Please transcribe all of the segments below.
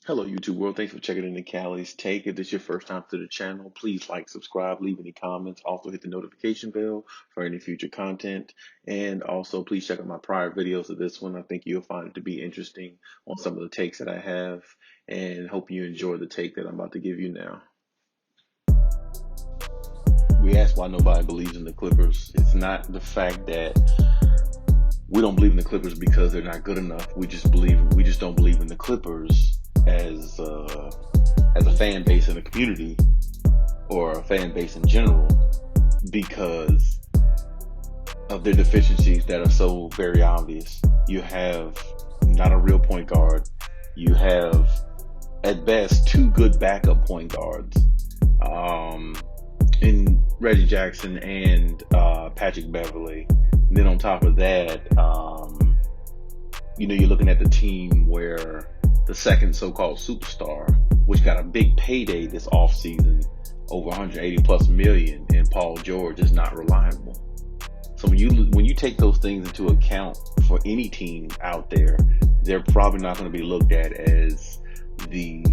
Hello, YouTube world. Thanks for checking in the Khaliis take. If this is your first time to the channel, please like, subscribe, leave any comments. Also, hit the notification bell for any future content. And also, please check out my prior videos of this one. I think you'll find it to be interesting on some of the takes that I have. And hope you enjoy the take that I'm about to give you now. We asked why nobody believes in the Clippers. It's not the fact that we don't believe in the Clippers because they're not good enough. We just don't believe in the Clippers as a fan base in the community or a fan base in general because of their deficiencies that are so very obvious. You have not a real point guard. You have at best two good backup point guards in Reggie Jackson and Patrick Beverley. And then on top of that, you're looking at the team where the second so-called superstar, which got a big payday this offseason, over 180 plus million, and Paul George is not reliable. So when you take those things into account for any team out there, they're probably not going to be looked at as the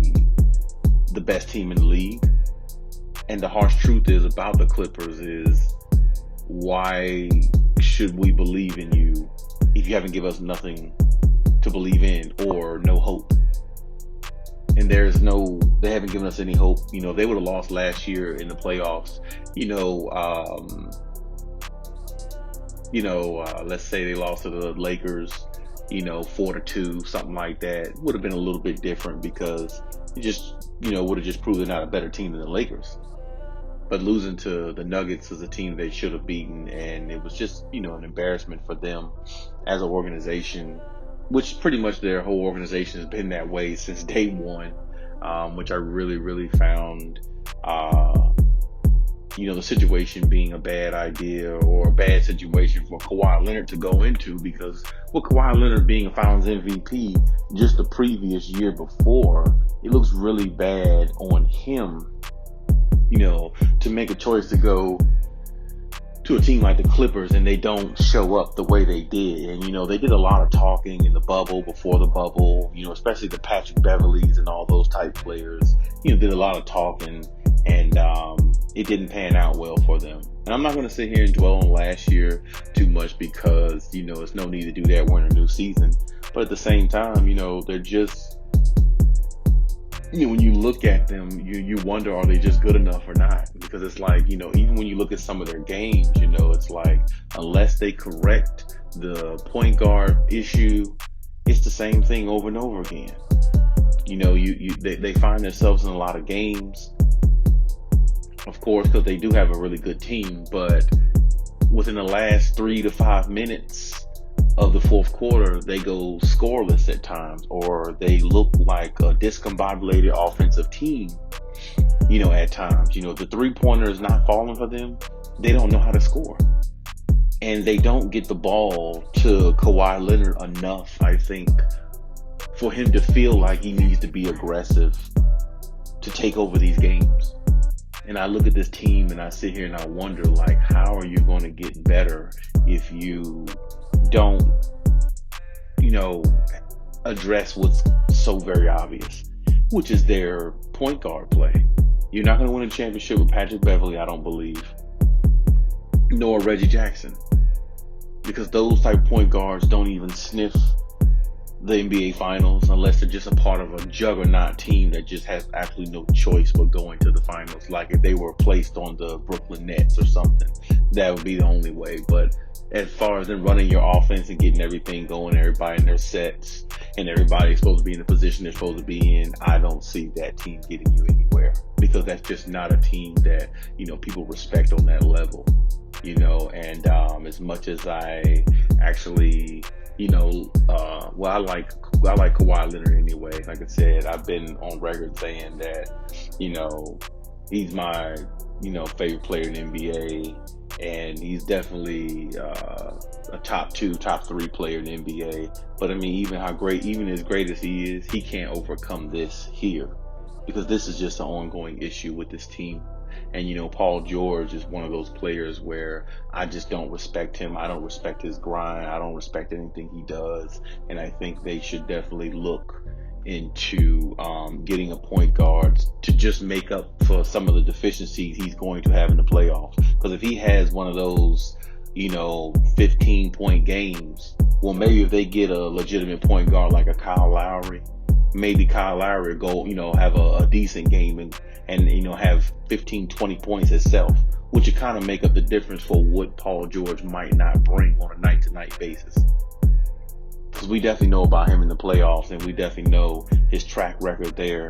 best team in the league. And the harsh truth is about the Clippers is, why should we believe in you if you haven't given us nothing to believe in or no hope? And they haven't given us any hope. If they would have lost last year in the playoffs, let's say they lost to the Lakers, 4-2, something like that, would have been a little bit different because it just, would have just proved they're not a better team than the Lakers. But losing to the Nuggets is a team they should have beaten, and it was just, an embarrassment for them as an organization, which pretty much their whole organization has been that way since day one, which I really, really found, the situation being a bad idea or a bad situation for Kawhi Leonard to go into, because with Kawhi Leonard being a Finals MVP just the previous year before, it looks really bad on him, to make a choice to go to a team like the Clippers and they don't show up the way they did. And, they did a lot of talking in the bubble, before the bubble, especially the Patrick Beverleys and all those type players, did a lot of talking, and it didn't pan out well for them. And I'm not going to sit here and dwell on last year too much because, there's no need to do that. We're in a new season. But at the same time, they're just, when you look at them, you wonder, are they just good enough or not? Because it's like, even when you look at some of their games, it's like, unless they correct the point guard issue, it's the same thing over and over again. They find themselves in a lot of games, of course, because they do have a really good team, but within the last 3 to 5 minutes of the fourth quarter, they go scoreless at times, or they look like a discombobulated offensive team, at times. The three-pointer is not falling for them. They don't know how to score. And they don't get the ball to Kawhi Leonard enough, I think, for him to feel like he needs to be aggressive to take over these games. And I look at this team and I sit here and I wonder, like, how are you going to get better if you don't, address what's so very obvious, which is their point guard play. You're not going to win a championship with Patrick Beverley, I don't believe, nor Reggie Jackson, because those type of point guards don't even sniff the NBA Finals unless they're just a part of a juggernaut team that just has absolutely no choice but going to the finals. Like if they were placed on the Brooklyn Nets or something, that would be the only way. But as far as them running your offense and getting everything going, everybody in their sets, and everybody's supposed to be in the position they're supposed to be in, I don't see that team getting you anywhere, because that's just not a team that, people respect on that level, and as much as I actually, I like Kawhi Leonard anyway. Like I said, I've been on record saying that, he's my, favorite player in the NBA, and he's definitely a top 2, top 3 player in the NBA. But I mean, even as great as he is, he can't overcome this here, because this is just an ongoing issue with this team. And, Paul George is one of those players where I just don't respect him. I don't respect his grind. I don't respect anything he does. And I think they should definitely look, into getting a point guard to just make up for some of the deficiencies he's going to have in the playoffs. Because if he has one of those, 15-point games, well, maybe if they get a legitimate point guard like a Kyle Lowry, maybe Kyle Lowry will go, have a decent game and have 15, 20 points itself, which would kind of make up the difference for what Paul George might not bring on a night-to-night basis. Because we definitely know about him in the playoffs, and we definitely know his track record there,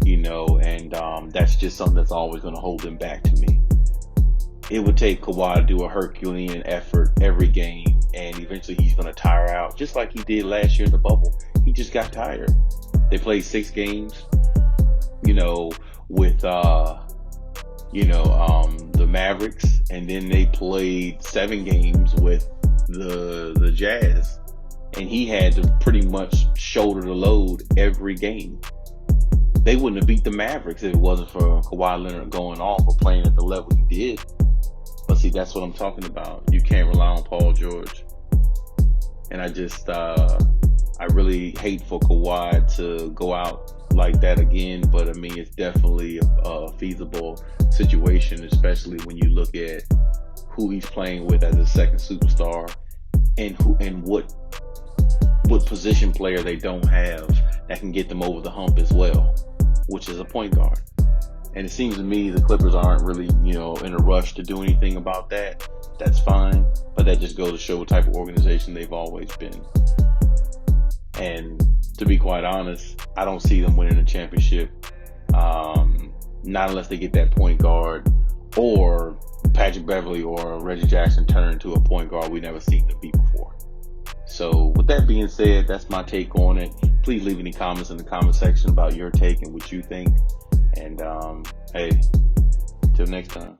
and that's just something that's always going to hold him back to me. It would take Kawhi to do a Herculean effort every game, and eventually he's going to tire out, just like he did last year in the bubble. He just got tired. They played 6 games, with the Mavericks, and then they played 7 games with the Jazz, and he had to pretty much shoulder the load every game. They wouldn't have beat the Mavericks if it wasn't for Kawhi Leonard going off or playing at the level he did. But see, that's what I'm talking about. You can't rely on Paul George. And I really hate for Kawhi to go out like that again, but I mean, it's definitely a feasible situation, especially when you look at who he's playing with as a second superstar and what position player they don't have that can get them over the hump as well, which is a point guard. And it seems to me the Clippers aren't really, in a rush to do anything about that. That's fine, but that just goes to show what type of organization they've always been. And to be quite honest, I don't see them winning a championship, not unless they get that point guard or Patrick Beverly or Reggie Jackson turn into a point guard we never seen them be before. So with that being said, that's my take on it. Please leave any comments in the comment section about your take and what you think. And hey, till next time.